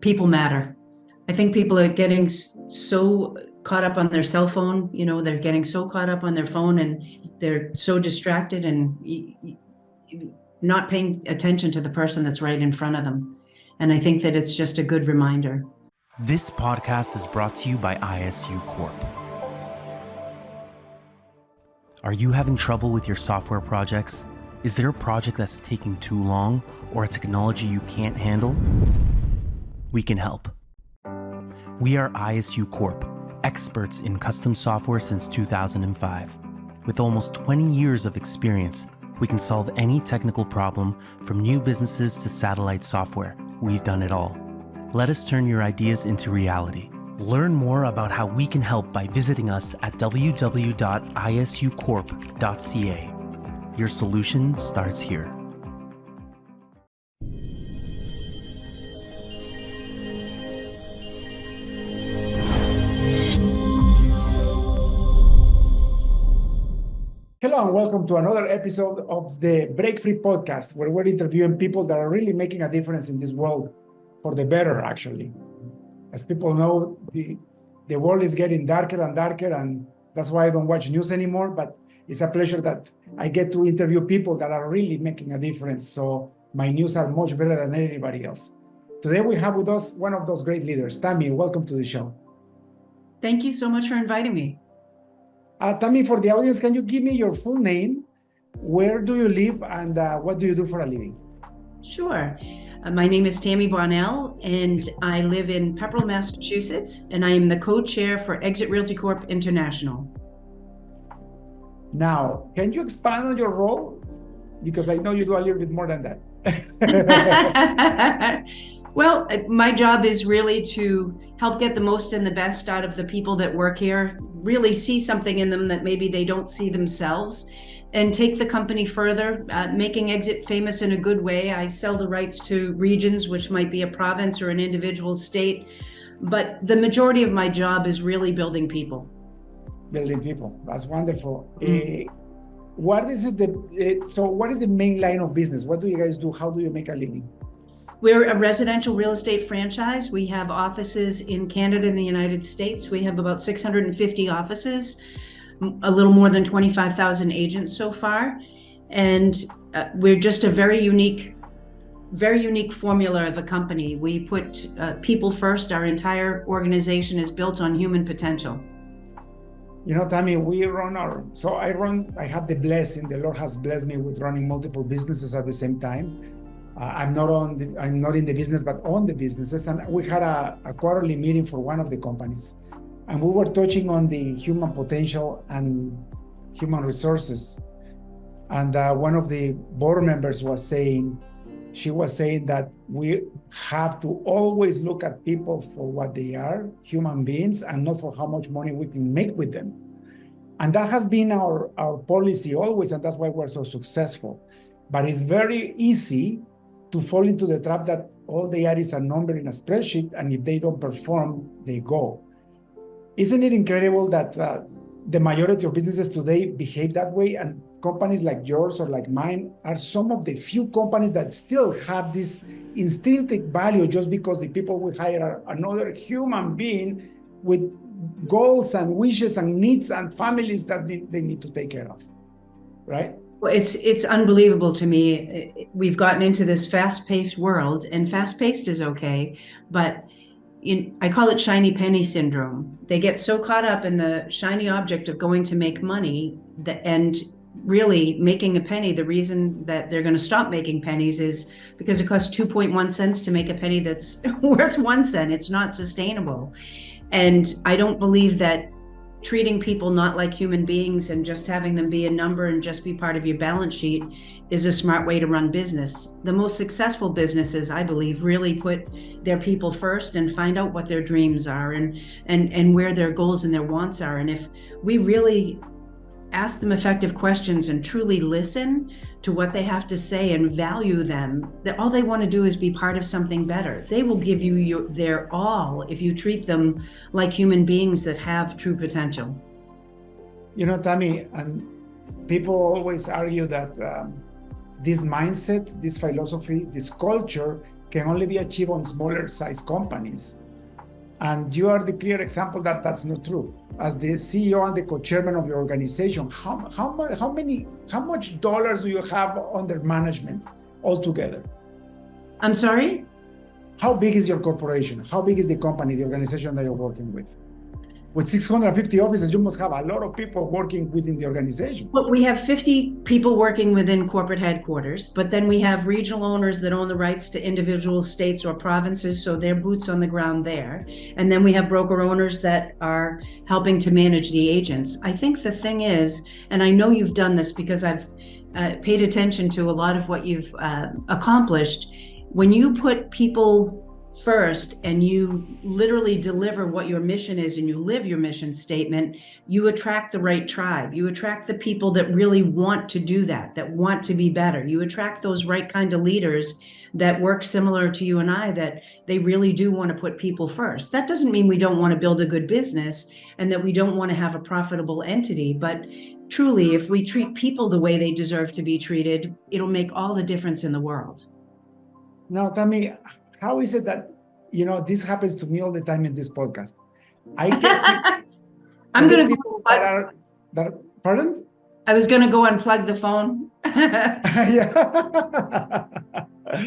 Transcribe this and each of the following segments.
People matter. I think people are getting so caught up on their cell phone. They're getting so caught up on their phone, and they're so distracted and not paying attention to the person that's right in front of them. And I think that it's just a good reminder. This podcast is brought to you by ISU Corp. Are you having trouble with your software projects? Is there a project that's taking too long or a technology you can't handle? We can help. We are ISU Corp, experts in custom software since 2005. With almost 20 years of experience, we can solve any technical problem from new businesses to satellite software. We've done it all. Let us turn your ideas into reality. Learn more about how we can help by visiting us at www.isucorp.ca. Your solution starts here. Hello and welcome to another episode of the Break Free podcast, where we're interviewing people that are really making a difference in this world for the better, actually. As people know, the world is getting darker and darker, and that's why I don't watch news anymore, but it's a pleasure that I get to interview people that are really making a difference, so my news are much better than anybody else. Today we have with us one of those great leaders. Tami, welcome to the show. Thank you so much for inviting me. Tami, for the audience, can you give me your full name? Where do you live, and what do you do for a living? Sure. My name is Tami Bonnell, and I live in Pepperell, Massachusetts, and I am the co-chair for EXIT Realty Corp International. Now, can you expand on your role? Because I know you do a little bit more than that. Well, my job is really to help get the most and the best out of the people that work here, really see something in them that maybe they don't see themselves, and take the company further, making EXIT famous in a good way. I sell the rights to regions, which might be a province or an individual state, but the majority of my job is really building people. Building people, that's wonderful. What is the main line of business? What do you guys do? How do you make a living? We're a residential real estate franchise. We have offices in Canada and the United States. We have about 650 offices, a little more than 25,000 agents so far. And we're just a very unique formula of a company. We put people first. Our entire organization is built on human potential. You know, Tami, I have the blessing, the Lord has blessed me with running multiple businesses at the same time. I'm not in the business, but on the businesses. And we had a quarterly meeting for one of the companies. And we were touching on the human potential and human resources. And one of the board members was saying that we have to always look at people for what they are, human beings, and not for how much money we can make with them. And that has been our policy always, and that's why we're so successful. But it's very easy to fall into the trap that all they are is a number in a spreadsheet, and if they don't perform, they go. Isn't it incredible that the majority of businesses today behave that way, and companies like yours or like mine are some of the few companies that still have this intrinsic value just because the people we hire are another human being with goals and wishes and needs and families that they need to take care of, right? Well, it's unbelievable to me. We've gotten into this fast-paced world, and fast-paced is okay, but I call it shiny penny syndrome. They get so caught up in the shiny object of going to make money and really making a penny. The reason that they're going to stop making pennies is because it costs 2.1 cents to make a penny that's worth 1 cent. It's not sustainable. And I don't believe that treating people not like human beings and just having them be a number and just be part of your balance sheet is a smart way to run business. The most successful businesses, I believe, really put their people first and find out what their dreams are and where their goals and their wants are. And if we really ask them effective questions and truly listen to what they have to say and value them, that all they want to do is be part of something better. They will give you their all if you treat them like human beings that have true potential. You know, Tami, and people always argue that this mindset, this philosophy, this culture can only be achieved on smaller size companies. And you are the clear example that that's not true. As the CEO and the co-chairman of your organization, how much dollars do you have under management altogether? I'm sorry? How big is your corporation? How big is the company, the organization that you're working with? With 650 offices, you must have a lot of people working within the organization. Well, we have 50 people working within corporate headquarters, but then we have regional owners that own the rights to individual states or provinces, so they're boots on the ground there. And then we have broker owners that are helping to manage the agents. I think the thing is, and I know you've done this because I've paid attention to a lot of what you've accomplished, when you put people first and you literally deliver what your mission is and you live your mission statement, you attract the right tribe. You attract the people that really want to do that want to be better. You attract those right kind of leaders that work similar to you and I, that they really do want to put people first. That doesn't mean we don't want to build a good business and that we don't want to have a profitable entity, but truly, if we treat people the way they deserve to be treated, it'll make all the difference in the world. Now, Tami, how is it that, this happens to me all the time in this podcast? I get I'm going to people that pardon? I was going to go unplug the phone. Yeah.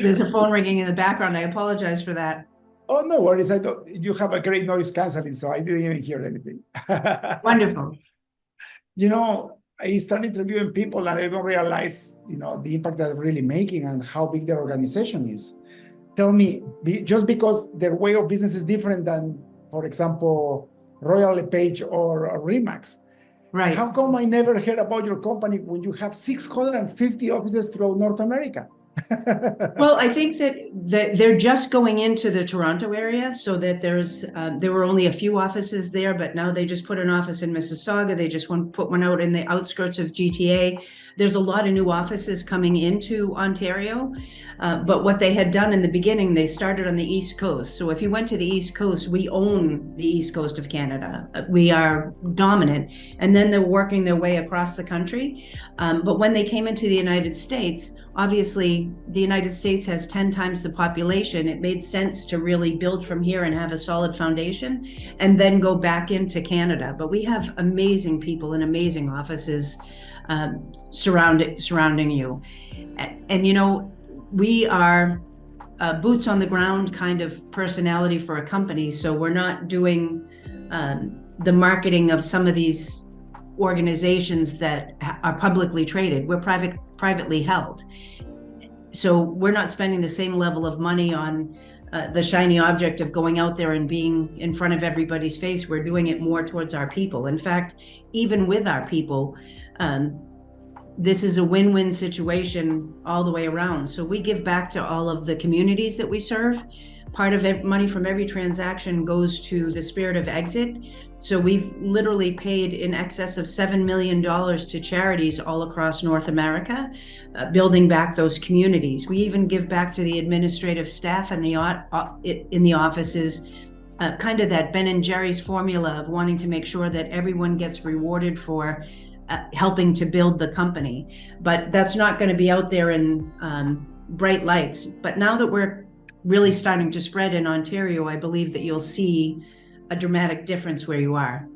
There's a phone ringing in the background. I apologize for that. Oh, no worries. You have a great noise canceling, so I didn't even hear anything. Wonderful. I start interviewing people and I don't realize, the impact that they're really making and how big their organization is. Tell me, just because their way of business is different than, for example, Royal LePage or Remax, right? How come I never heard about your company when you have 650 offices throughout North America? Well, I think that they're just going into the Toronto area, so that there were only a few offices there, but now they just put an office in Mississauga. They just put one out in the outskirts of GTA. There's a lot of new offices coming into Ontario, but what they had done in the beginning, they started on the East Coast. So if you went to the East Coast, we own the East Coast of Canada. We are dominant, and then they're working their way across the country. But when they came into the United States, obviously, the United States has 10 times the population. It made sense to really build from here and have a solid foundation and then go back into Canada. But we have amazing people and amazing offices surrounding you. And we are a boots on the ground kind of personality for a company. So we're not doing the marketing of some of these organizations that are publicly traded. We're privately held. So we're not spending the same level of money on the shiny object of going out there and being in front of everybody's face. We're doing it more towards our people. In fact, even with our people, this is a win-win situation all the way around. So we give back to all of the communities that we serve. Part of money from every transaction goes to the Spirit of Exit. So we've literally paid in excess of $7 million to charities all across North America, building back those communities. We even give back to the administrative staff and in the offices, kind of that Ben and Jerry's formula of wanting to make sure that everyone gets rewarded for helping to build the company. But that's not going to be out there in bright lights. But now that we're really starting to spread in Ontario, I believe that you'll see a dramatic difference where you are.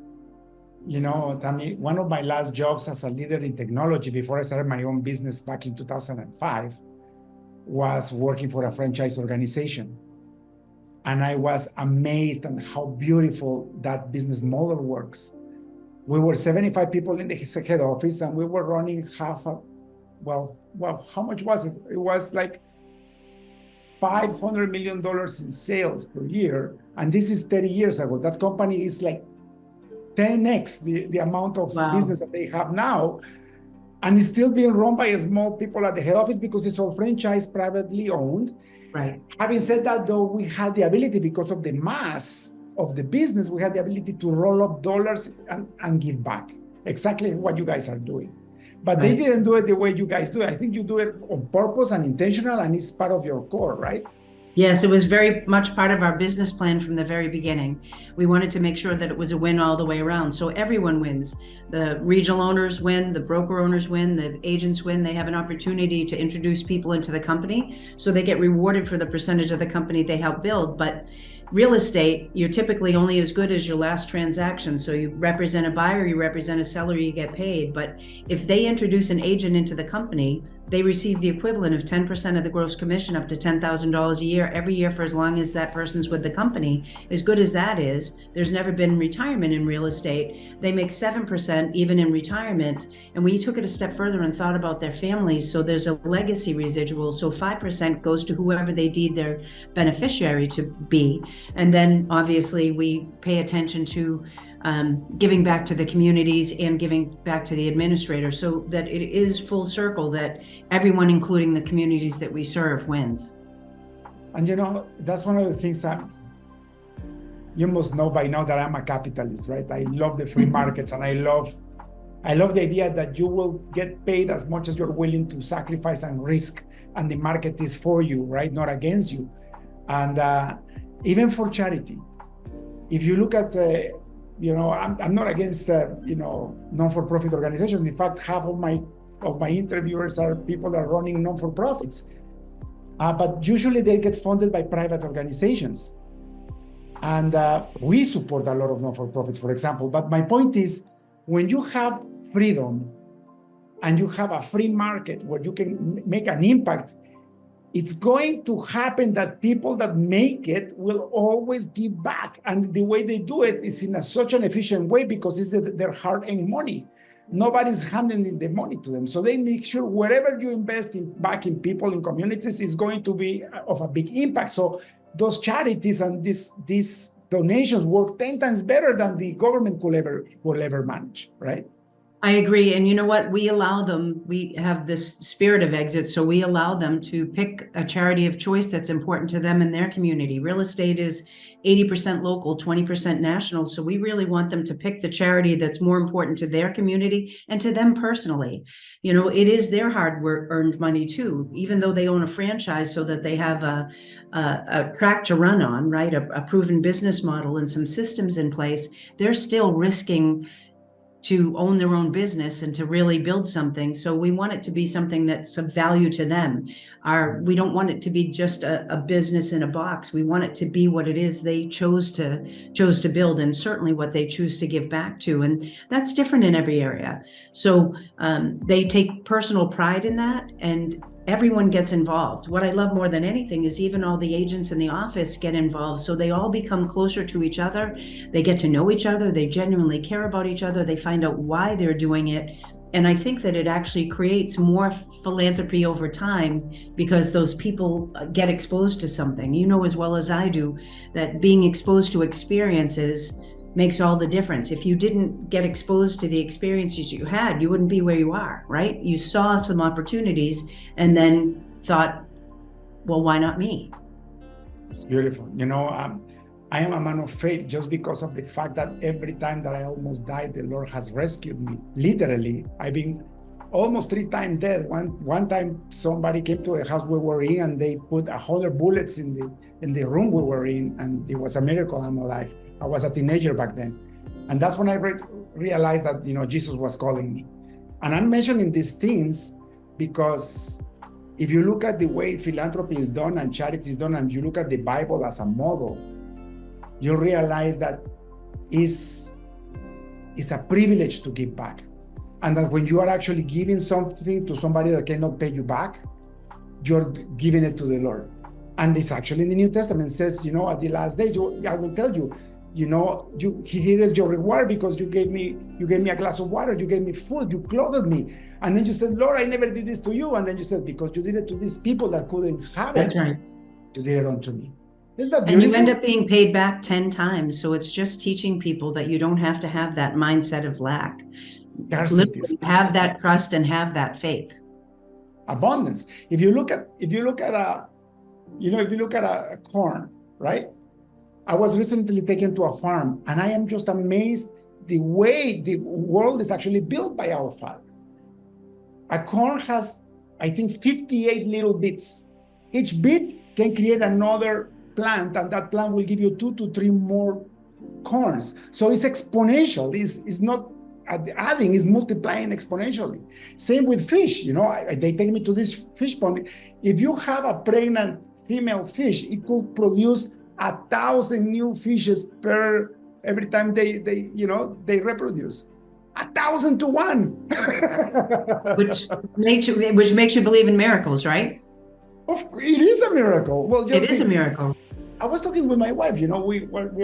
Tami, one of my last jobs as a leader in technology before I started my own business back in 2005 was working for a franchise organization. And I was amazed at how beautiful that business model works. We were 75 people in the head office and we were running how much was it? It was like $500 million in sales per year. And this is 30 years ago. That company is like 10x the amount of business that they have now. And it's still being run by small people at the head office because it's all franchise, privately owned. Right. Having said that, though, we had the ability, because of the mass of the business, we had the ability to roll up dollars and give back. Exactly what you guys are doing. But They didn't do it the way you guys do it. I think you do it on purpose and intentional, and it's part of your core, right? Yes, it was very much part of our business plan from the very beginning. We wanted to make sure that it was a win all the way around. So everyone wins. The regional owners win, the broker owners win, the agents win. They have an opportunity to introduce people into the company. So they get rewarded for the percentage of the company they help build. But real estate, you're typically only as good as your last transaction. So you represent a buyer, you represent a seller, you get paid. But if they introduce an agent into the company, they receive the equivalent of 10% of the gross commission, up to $10,000 a year, every year for as long as that person's with the company. As good as that is, there's never been retirement in real estate. They make 7% even in retirement. And we took it a step further and thought about their families. So there's a legacy residual. So 5% goes to whoever they deed their beneficiary to be. And then obviously we pay attention to giving back to the communities and giving back to the administrator, so that it is full circle, that everyone, including the communities that we serve, wins. And that's one of the things you must know by now that I'm a capitalist, right? I love the free markets, and I love the idea that you will get paid as much as you're willing to sacrifice and risk, and the market is for you, right? Not against you. And even for charity, if you look at I'm not against non-for-profit organizations. In fact, half of my interviewers are people that are running non-for-profits, but usually they get funded by private organizations, and we support a lot of non-for-profits, for example. But my point is, when you have freedom and you have a free market where you can make an impact, it's going to happen that people that make it will always give back. And the way they do it is in such an efficient way, because it's their hard-earned money. Nobody's handing the money to them. So they make sure wherever you invest back in people, in communities, is going to be of a big impact. So those charities and these donations work 10 times better than the government will ever manage, right? I agree. And you know what? We allow them, we have this spirit of exit. So we allow them to pick a charity of choice that's important to them in their community. Real estate is 80% local, 20% national. So we really want them to pick the charity that's more important to their community and to them personally. It is their hard earned money too, even though they own a franchise, so that they have a track to run on, right? A proven business model and some systems in place. They're still risking to own their own business and to really build something. So we want it to be something that's of value to them. We don't want it to be just a business in a box. We want it to be what it is they chose to build, and certainly what they choose to give back to. And that's different in every area. So they take personal pride in that, and everyone gets involved. What I love more than anything is even all the agents in the office get involved. So they all become closer to each other. They get to know each other. They genuinely care about each other. They find out why they're doing it. And I think that it actually creates more philanthropy over time, because those people get exposed to something. You know as well as I do that being exposed to experiences makes all the difference. If you didn't get exposed to the experiences you had, you wouldn't be where you are, right? You saw some opportunities and then thought, well, why not me? It's beautiful. I am a man of faith, just because of the fact that every time that I almost died, the Lord has rescued me. Literally, I've been almost 3 times dead. One time somebody came to the house we were in, and they put 100 bullets in the room we were in, and it was a miracle I'm alive. I was a teenager back then. And that's when I realized that, Jesus was calling me. And I'm mentioning these things because if you look at the way philanthropy is done and charity is done, and you look at the Bible as a model, you'll realize that it's a privilege to give back. And that when you are actually giving something to somebody that cannot pay you back, you're giving it to the Lord. And it's actually in the New Testament. It says, at the last days, I will tell you, here is your reward, because you gave me a glass of water, you gave me food, you clothed me. And then you said, Lord, I never did this to you. And then you said, because you did it to these people that couldn't have it, That's right. You did it unto me. Isn't that And beautiful? you end up being paid back 10 times. So it's just teaching people that you don't have to have that mindset of lack. Literally have that trust and have that faith. Abundance. If you look at a corn, right? I was recently taken to a farm, and I am just amazed the way the world is actually built by our Father. A corn has, I think, 58 little bits. Each bit can create another plant, and that plant will give you 2 to 3 more corns. So it's exponential. It's not adding, it's multiplying exponentially. Same with fish. They take me to this fish pond. If you have a pregnant female fish, it could produce 1,000 new fishes every time they reproduce. 1,000 to 1. which makes you believe in miracles, right? It is a miracle. Well, it is a miracle. I was talking with my wife. We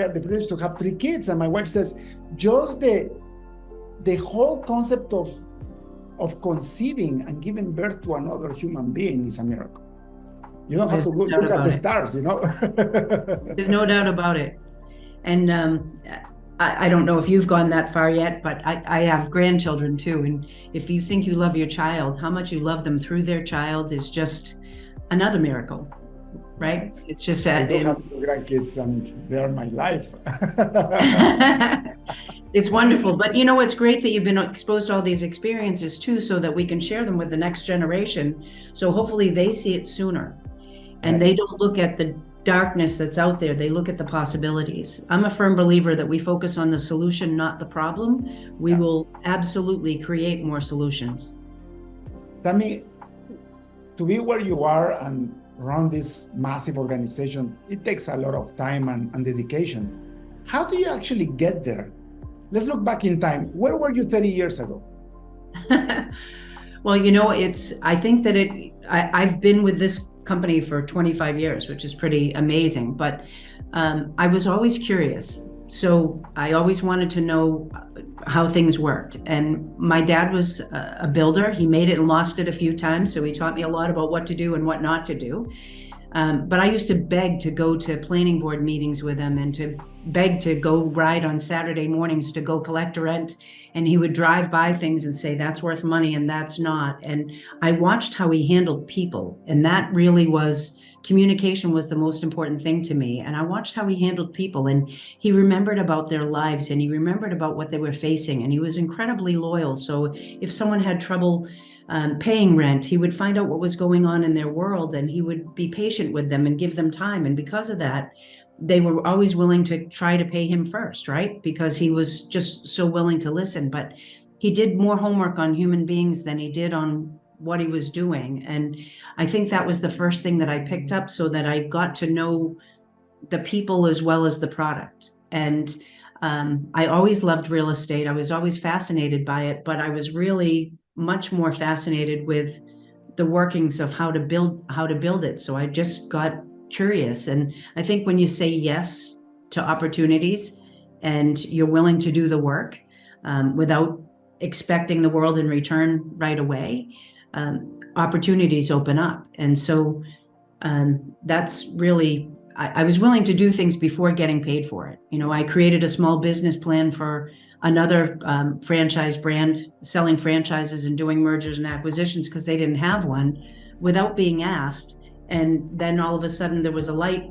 are the privilege to have 3 kids, and my wife says just the whole concept of conceiving and giving birth to another human being is a miracle. You don't have to go look at the stars. There's no doubt about it. And I don't know if you've gone that far yet, but I have grandchildren too. And if you think you love your child, how much you love them through their child is just another miracle, right? It's just I do have 2 grandkids, and they are my life. It's wonderful. But it's great that you've been exposed to all these experiences too, so that we can share them with the next generation. So hopefully they see it sooner, and they don't look at the darkness that's out there. They look at the possibilities. I'm a firm believer that we focus on the solution, not the problem. We will absolutely create more solutions. Tami, to be where you are and run this massive organization, it takes a lot of time and dedication. How do you actually get there? Let's look back in time. Where were you 30 years ago? Well, I think that I've been with this company for 25 years, which is pretty amazing. But I was always curious. So I always wanted to know how things worked. And my dad was a builder. He made it and lost it a few times. So he taught me a lot about what to do and what not to do. But I used to beg to go to planning board meetings with him, and to beg to go ride on Saturday mornings to go collect a rent. And he would drive by things and say, that's worth money and that's not. And I watched how he handled people. And that really was, communication was the most important thing to me. And I watched how he handled people, and he remembered about their lives, and he remembered about what they were facing. And he was incredibly loyal. So if someone had trouble paying rent, he would find out what was going on in their world, and he would be patient with them and give them time. And because of that, they were always willing to try to pay him first, right? Because he was just so willing to listen. But he did more homework on human beings than he did on what he was doing. And I think that was the first thing that I picked up, so that I got to know the people as well as the product. And I always loved real estate. I was always fascinated by it, but I was really much more fascinated with the workings of how to build it. So I just got curious. And I think when you say yes to opportunities and you're willing to do the work without expecting the world in return right away, opportunities open up. And so that's really, I was willing to do things before getting paid for it. I created a small business plan for another franchise brand, selling franchises and doing mergers and acquisitions because they didn't have one, without being asked. And then all of a sudden there was a light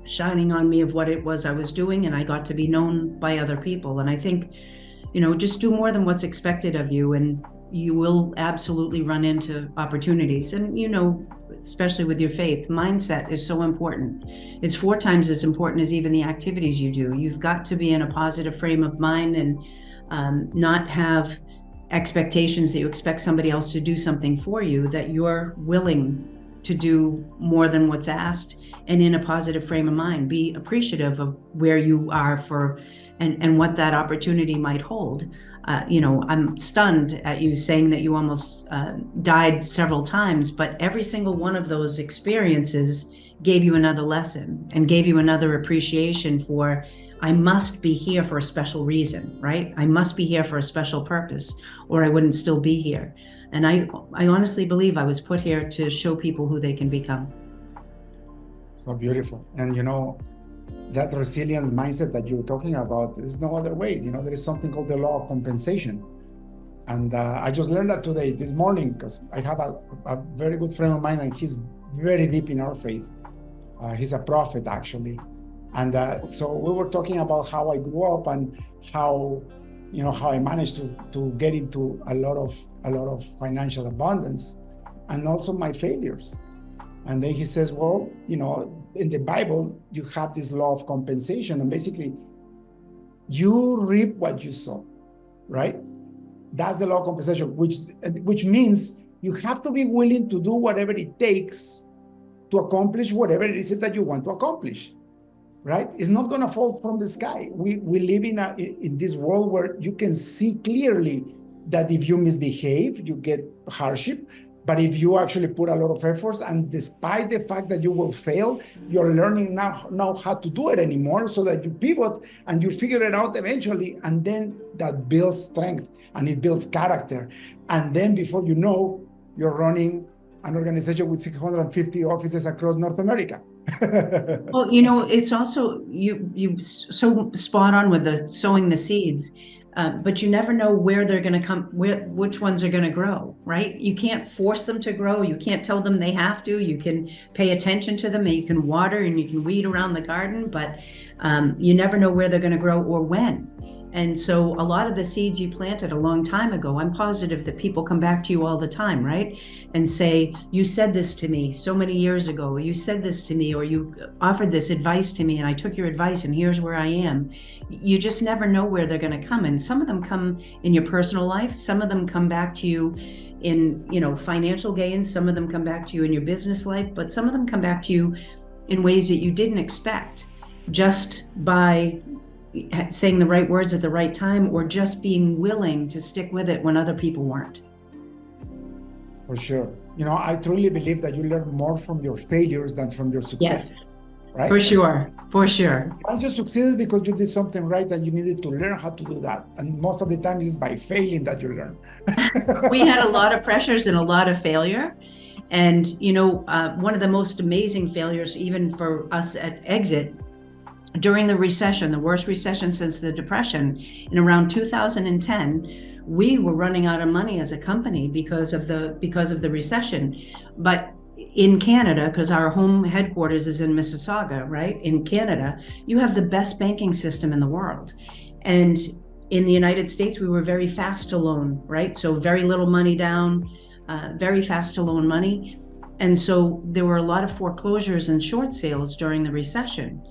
shining on me of what it was I was doing, and I got to be known by other people. And I think, just do more than what's expected of you, and you will absolutely run into opportunities. And especially with your faith, mindset is so important. It's 4 times as important as even the activities you do. You've got to be in a positive frame of mind, and not have expectations that you expect somebody else to do something for you, that you're willing to do more than what's asked, and in a positive frame of mind. Be appreciative of where you are and what that opportunity might hold. I'm stunned at you saying that you almost died several times, but every single one of those experiences gave you another lesson and gave you another appreciation for, I must be here for a special reason, right? I must be here for a special purpose, or I wouldn't still be here. And I honestly believe I was put here to show people who they can become. So beautiful. And that resilience mindset that you're talking about is no other way. There is something called the law of compensation. And I just learned that this morning, because I have a very good friend of mine, and he's very deep in our faith. He's a prophet, actually. And so we were talking about how I grew up and how I managed to get into a lot of financial abundance, and also my failures. And then he says, well, in the Bible, you have this law of compensation. And basically, you reap what you sow, right? That's the law of compensation, which means you have to be willing to do whatever it takes to accomplish whatever it is that you want to accomplish, right? It's not going to fall from the sky. We live in this world where you can see clearly that if you misbehave, you get hardship. But if you actually put a lot of efforts, and despite the fact that you will fail, you're learning now how to do it anymore, so that you pivot and you figure it out eventually. And then that builds strength and it builds character. And then before you know, you're running an organization with 650 offices across North America. Well, it's also, you so spot on with the sowing the seeds. But you never know where they're going to come, which ones are going to grow, right? You can't force them to grow. You can't tell them they have to. You can pay attention to them, and you can water and you can weed around the garden, but you never know where they're going to grow or when. And so a lot of the seeds you planted a long time ago, I'm positive that people come back to you all the time, right? And say, you said this to me so many years ago, or you said this to me, or you offered this advice to me and I took your advice and here's where I am. You just never know where they're going to come. And some of them come in your personal life. Some of them come back to you in, financial gains. Some of them come back to you in your business life, but some of them come back to you in ways that you didn't expect, just by saying the right words at the right time, or just being willing to stick with it when other people weren't. For sure. I truly believe that you learn more from your failures than from your successes. Yes, right? For sure. Once you succeed, because you did something right and you needed to learn how to do that. And most of the time it's by failing that you learn. We had a lot of pressures and a lot of failure. And, one of the most amazing failures, even for us at EXIT, during the recession, the worst recession since the Depression, in around 2010, we were running out of money as a company because of the recession. But in Canada, because our home headquarters is in Mississauga, right? In Canada, you have the best banking system in the world. And in the United States, we were very fast to loan, right? So very little money down, very fast to loan money. And so there were a lot of foreclosures and short sales during the recession.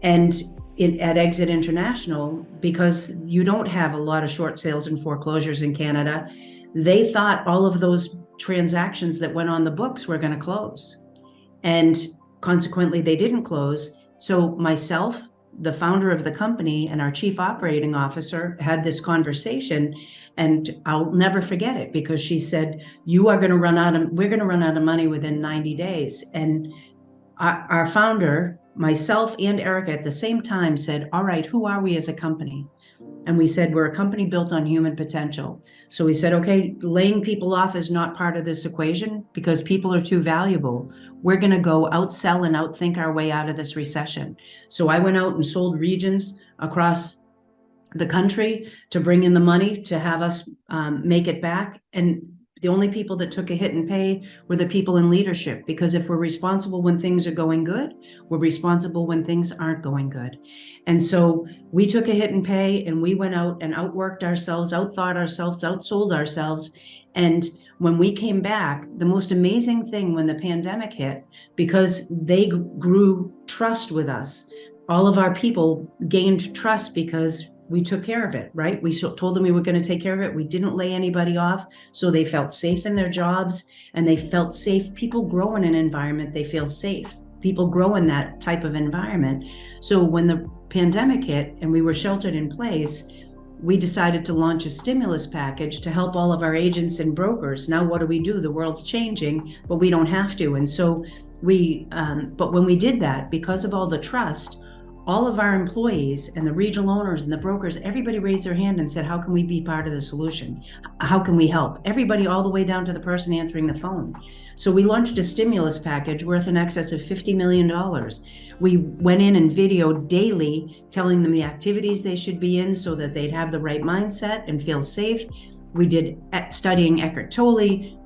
And at EXIT International, because you don't have a lot of short sales and foreclosures in Canada, they thought all of those transactions that went on the books were going to close. And consequently, they didn't close. So myself, the founder of the company, and our chief operating officer had this conversation, and I'll never forget it, because she said, we're going to run out of money within 90 days. And our founder, myself and Erica at the same time, said, all right, who are we as a company? And we said, we're a company built on human potential. So we said, okay, laying people off is not part of this equation because people are too valuable. We're going to go outsell and outthink our way out of this recession. So I went out and sold regions across the country to bring in the money to have us make it back. And the only people that took a hit and pay were the people in leadership, because if we're responsible when things are going good, we're responsible when things aren't going good. And so we took a hit and pay, and we went out and outworked ourselves, outthought ourselves, outsold ourselves. And when we came back, the most amazing thing when the pandemic hit, because they grew trust with us, all of our people gained trust because we took care of it, right? We told them we were going to take care of it. We didn't lay anybody off. So they felt safe in their jobs, and they felt safe. People grow in an environment, they feel safe. People grow in that type of environment. So when the pandemic hit and we were sheltered in place, we decided to launch a stimulus package to help all of our agents and brokers. Now, what do? The world's changing, but we don't have to. And so but when we did that, because of all the trust, all of our employees and the regional owners and the brokers, everybody raised their hand and said, how can we be part of the solution? How can we help? Everybody, all the way down to the person answering the phone. So we launched a stimulus package worth in excess of $50 million. We went in and videoed daily, telling them the activities they should be in so that they'd have the right mindset and feel safe. We did studying Eckhart Tolle.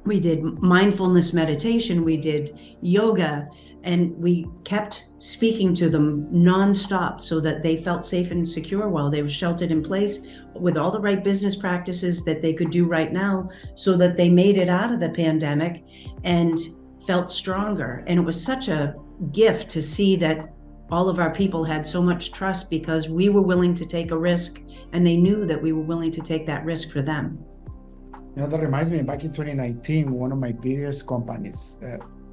We did mindfulness meditation. We did yoga. And we kept speaking to them nonstop so that they felt safe and secure while they were sheltered in place, with all the right business practices that they could do right now, so that they made it out of the pandemic and felt stronger. And it was such a gift to see that all of our people had so much trust because we were willing to take a risk and they knew that we were willing to take that risk for them. That reminds me, back in 2019, one of my biggest companies,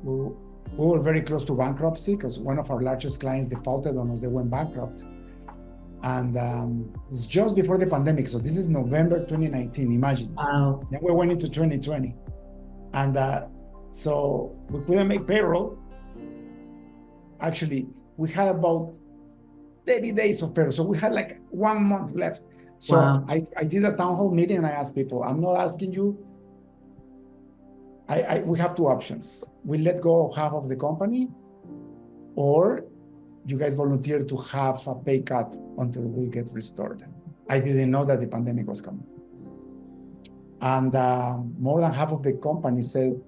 we were very close to bankruptcy because one of our largest clients defaulted on us. They went bankrupt. And it's just before the pandemic. So this is November 2019, imagine. Wow. Then we went into 2020. And so we couldn't make payroll. Actually, we had about 30 days of payroll. So we had like 1 month left. So wow. I did a town hall meeting and I asked people, I'm not asking you. We have two options. We let go of half of the company, or you guys volunteer to have a pay cut until we get restored. I didn't know that the pandemic was coming. And more than half of the company said,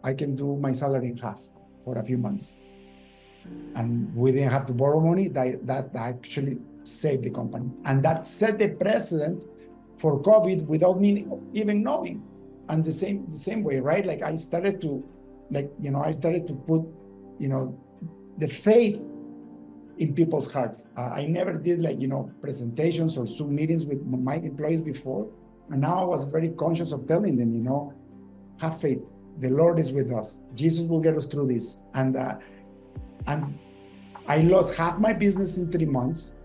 I can do my salary in half for a few months. And we didn't have to borrow money. That actually saved the company. And that set the precedent for COVID without me even knowing. And the same way, right? Like I started to put, the faith in people's hearts. I never did presentations or Zoom meetings with my employees before. And now I was very conscious of telling them, have faith. The Lord is with us. Jesus will get us through this. And I lost half my business in 3 months.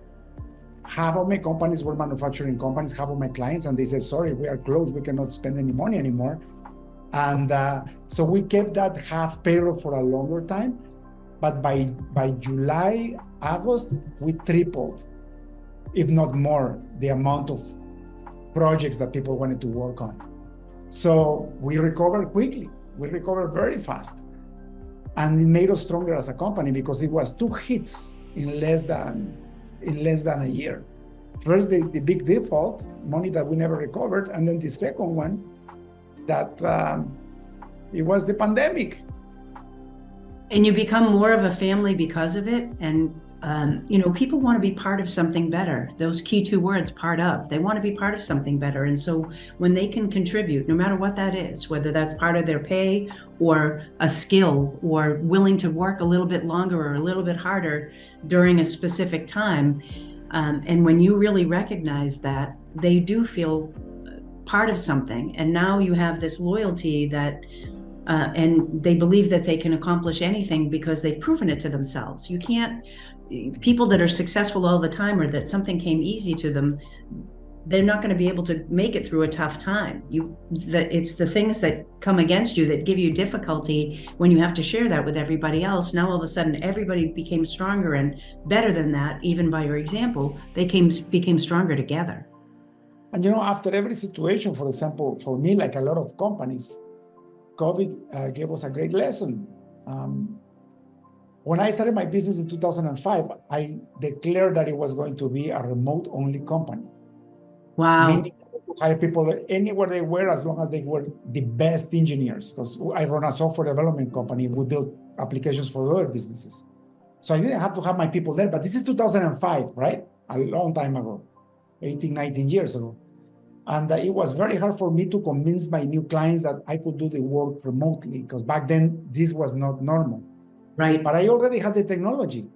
Half of my companies were manufacturing companies, half of my clients, and they said, sorry, we are closed. We cannot spend any money anymore. And so we kept that half payroll for a longer time. But by July, August, we tripled, if not more, the amount of projects that people wanted to work on. So we recovered quickly. We recovered very fast. And it made us stronger as a company because it was 2 hits in less than a year. First, the big default, money that we never recovered. And then the second one, that it was the pandemic. And you become more of a family because of it. And, people want to be part of something better. Those key 2 words, part of, they want to be part of something better. And so when they can contribute, no matter what that is, whether that's part of their pay or a skill or willing to work a little bit longer or a little bit harder during a specific time. And when you really recognize that, they do feel part of something. And now you have this loyalty that and they believe that they can accomplish anything because they've proven it to themselves. You can't, people that are successful all the time or that something came easy to them, they're not going to be able to make it through a tough time. It's the things that come against you that give you difficulty when you have to share that with everybody else. Now all of a sudden everybody became stronger, and better than that, even by your example, they became stronger together. And after every situation, for example, for me, like a lot of companies, COVID gave us a great lesson. When I started my business in 2005, I declared that it was going to be a remote-only company. Wow. Meaning to hire people anywhere they were, as long as they were the best engineers. Because I run a software development company. We build applications for other businesses. So I didn't have to have my people there. But this is 2005, right? A long time ago, 18, 19 years ago. And it was very hard for me to convince my new clients that I could do the work remotely, because back then this was not normal. Right. But I already had the technology.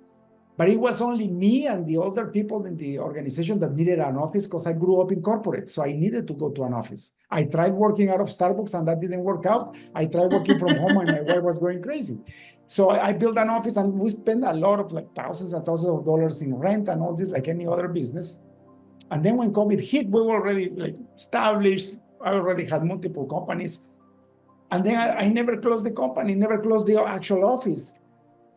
But it was only me and the other people in the organization that needed an office, because I grew up in corporate. So I needed to go to an office. I tried working out of Starbucks and that didn't work out. I tried working from home and my wife was going crazy. So I built an office and we spent a lot of thousands and thousands of dollars in rent and all this, like any other business. And then when COVID hit, we were already established. I already had multiple companies. And then I never closed the company, never closed the actual office.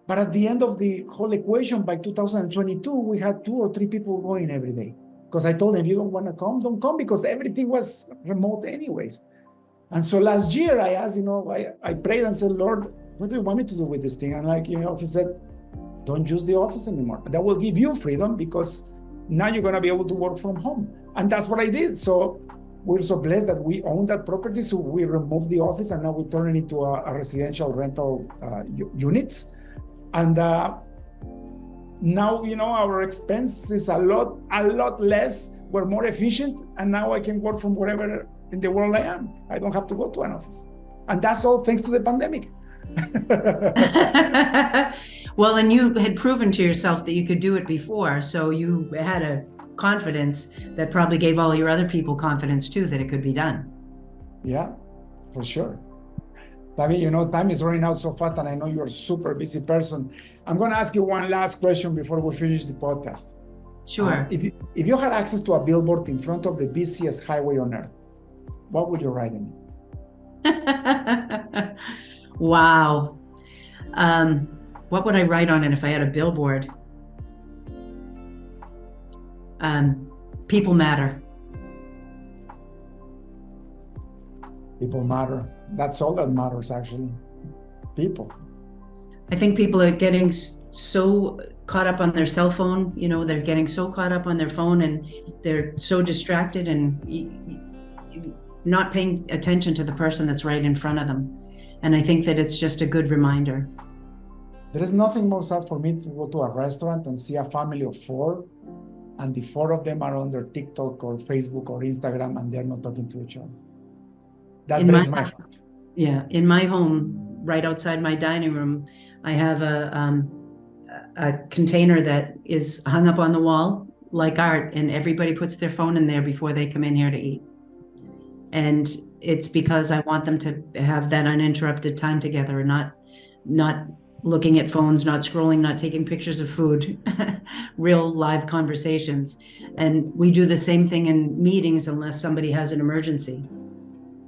But at the end of the whole equation, by 2022, we had 2 or 3 people going every day. Because I told them, if you don't want to come, don't come, because everything was remote anyways. And so last year I asked, I prayed and said, Lord, what do you want me to do with this thing? And he said, don't use the office anymore. That will give you freedom, because now you're going to be able to work from home. And that's what I did. So we're so blessed that we own that property. So we removed the office and now we turn it into a residential rental units. And now, our expense is a lot less. We're more efficient. And now I can work from wherever in the world I am. I don't have to go to an office. And that's all thanks to the pandemic. Well, and you had proven to yourself that you could do it before, so you had a confidence that probably gave all your other people confidence too that it could be done. Yeah, for sure. Tami, time is running out so fast, and I know you're a super busy person. I'm going to ask you one last question before we finish the podcast. Sure. If you had access to a billboard in front of the busiest highway on earth, what would you write in it? Wow. What would I write on it if I had a billboard? People matter. People matter. That's all that matters, actually. People. I think people are getting so caught up on their cell phone. They're getting so caught up on their phone, and they're so distracted and not paying attention to the person that's right in front of them. And I think that it's just a good reminder. There is nothing more sad for me to go to a restaurant and see a family of 4, and the 4 of them are on their TikTok or Facebook or Instagram, and they're not talking to each other. That breaks my heart. Yeah, in my home, right outside my dining room, I have a container that is hung up on the wall like art, and everybody puts their phone in there before they come in here to eat. And it's because I want them to have that uninterrupted time together, and not looking at phones, not scrolling, not taking pictures of food, real live conversations. And we do the same thing in meetings unless somebody has an emergency.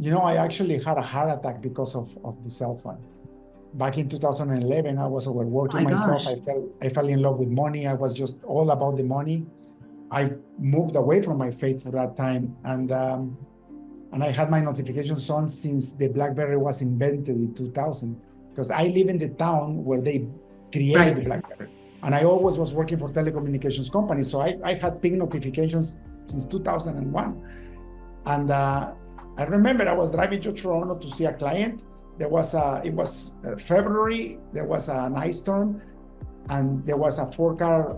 I actually had a heart attack because of the cell phone. Back in 2011, I was overworking myself. I fell in love with money. I was just all about the money. I moved away from my faith for that time. And I had my notifications on since the BlackBerry was invented in 2000, because I live in the town where they created the BlackBerry. And I always was working for telecommunications companies. So I had ping notifications since 2001. And I remember I was driving to Toronto to see a client. It was February, there was an ice storm, and there was a four-car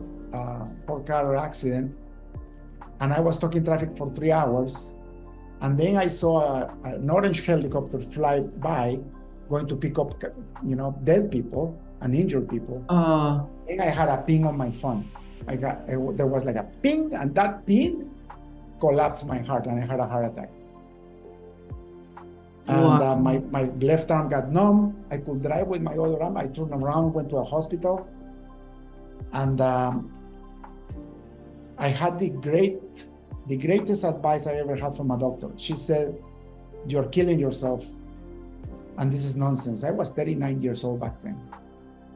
accident. And I was stuck in traffic for 3 hours. And then I saw an orange helicopter fly by, going to pick up, dead people and injured people. Then I had a ping on my phone. There was like a ping, and that ping collapsed my heart, and I had a heart attack. And my left arm got numb. I could drive with my other arm. I turned around, went to a hospital, and I had the greatest advice I ever had from a doctor. She said, "You're killing yourself, and this is nonsense." I was 39 years old back then.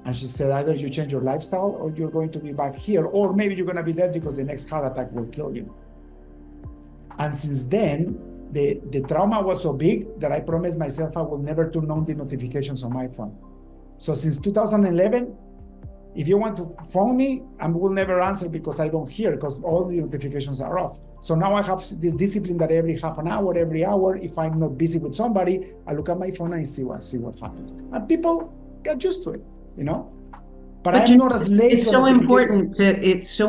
And she said, either you change your lifestyle or you're going to be back here, or maybe you're going to be dead because the next heart attack will kill you. And since then, the trauma was so big that I promised myself I will never turn on the notifications on my phone. So since 2011, if you want to phone me, I will never answer because I don't hear, because all the notifications are off. So now I have this discipline that every half an hour, every hour, if I'm not busy with somebody, I look at my phone and I see what happens. And people get used to it, But I'm not as late. It's so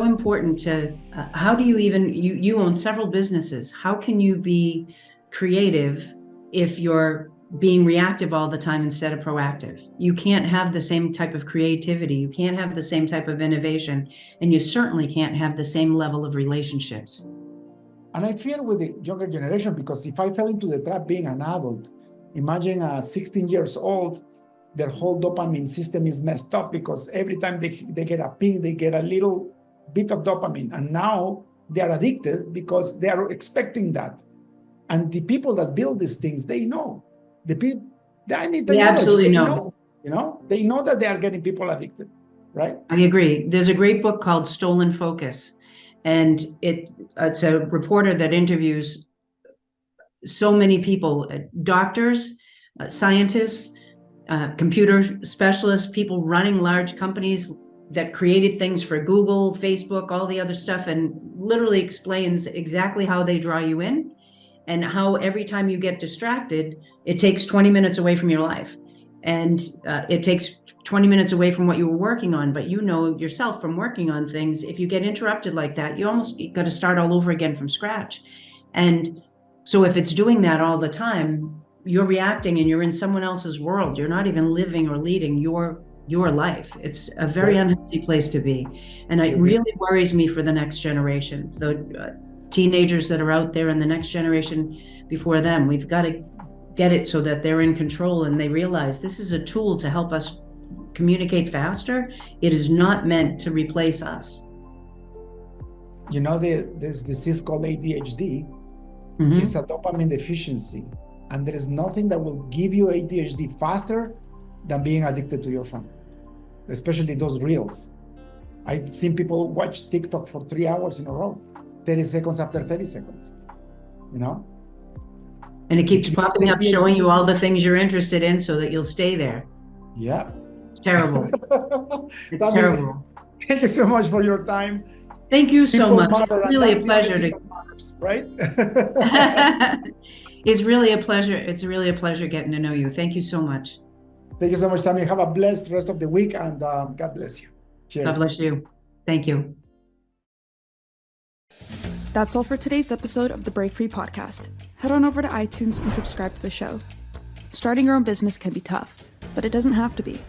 important to, how do you even, you own several businesses. How can you be creative if you're being reactive all the time instead of proactive? You can't have the same type of creativity. You can't have the same type of innovation. And you certainly can't have the same level of relationships. And I fear with the younger generation, because if I fell into the trap being an adult, imagine a 16 years old, their whole dopamine system is messed up, because every time they get a ping, they get a little bit of dopamine. And now they are addicted because they are expecting that. And the people that build these things, they know. They absolutely know. They know that they are getting people addicted, right? I agree. There's a great book called Stolen Focus. And it's a reporter that interviews so many people, doctors, scientists, computer specialists, people running large companies that created things for Google, Facebook, all the other stuff, and literally explains exactly how they draw you in and how every time you get distracted, it takes 20 minutes away from your life. And it takes 20 minutes away from what you were working on. But you know yourself from working on things, if you get interrupted like that, you almost got to start all over again from scratch. And so if it's doing that all the time, you're reacting and you're in someone else's world. You're not even living or leading your life. It's a very unhealthy place to be. And it really worries me for the next generation, the teenagers that are out there and the next generation before them. We've got to get it so that they're in control and they realize this is a tool to help us communicate faster. It is not meant to replace us. You know, this disease called ADHD. It's a dopamine deficiency. And there is nothing that will give you ADHD faster than being addicted to your phone, especially those reels. I've seen people watch TikTok for 3 hours in a row, 30 seconds after 30 seconds, you know? And it keeps popping up, showing you all the things you're interested in so that you'll stay there. Yeah. It's terrible. It's terrible. Thank you so much for your time. Thank you so much. It's really a pleasure to, matters, right? It's really a pleasure. It's really a pleasure getting to know you. Thank you so much. Thank you so much, Tami. Have a blessed rest of the week, and God bless you. Cheers. God bless you. Thank you. That's all for today's episode of the Break Free Podcast. Head on over to iTunes and subscribe to the show. Starting your own business can be tough, but it doesn't have to be.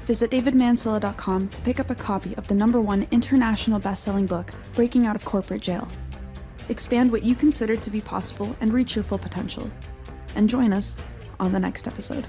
Visit davidmansilla.com to pick up a copy of the #1 international best-selling book, Breaking Out of Corporate Jail. Expand what you consider to be possible and reach your full potential. And join us on the next episode.